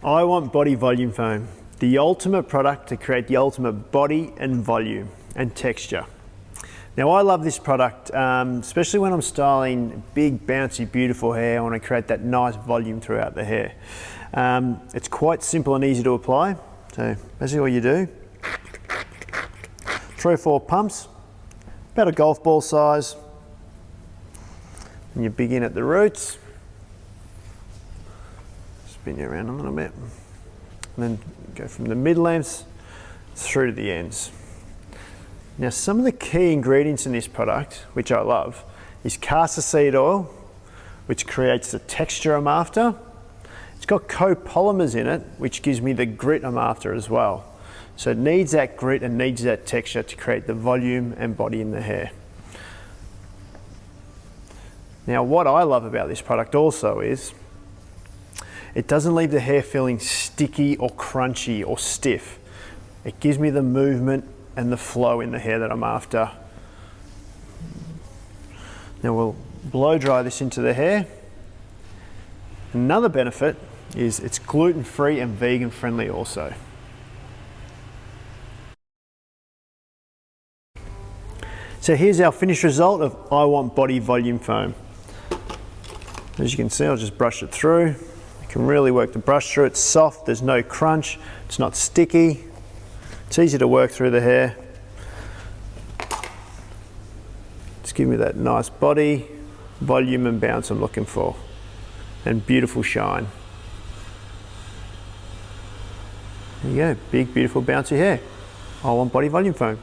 I Want Body Volume Foam, the ultimate product to create the ultimate body and volume and texture. Now I love this product, especially when I'm styling big, bouncy, beautiful hair. I want to create that nice volume throughout the hair. It's quite simple and easy to apply. So basically what you do, 3 or 4 pumps, about a golf ball size, and you begin at the roots. Spin you around a little bit, and then go from the mid lengths through to the ends. Now some of the key ingredients in this product, which I love, is castor seed oil, which creates the texture I'm after. It's got copolymers in it, which gives me the grit I'm after as well. So it needs that grit and needs that texture to create the volume and body in the hair. Now what I love about this product also is it doesn't leave the hair feeling sticky or crunchy or stiff. It gives me the movement and the flow in the hair that I'm after. Now we'll blow dry this into the hair. Another benefit is it's gluten-free and vegan friendly also. So here's our finished result of I Want Body Volume Foam. As you can see, I'll just brush it through. You can really work the brush through. It's soft, there's no crunch, it's not sticky. It's easy to work through the hair. Just give me that nice body, volume and bounce I'm looking for. And beautiful shine. There you go, big, beautiful, bouncy hair. I Want Body Volume Foam.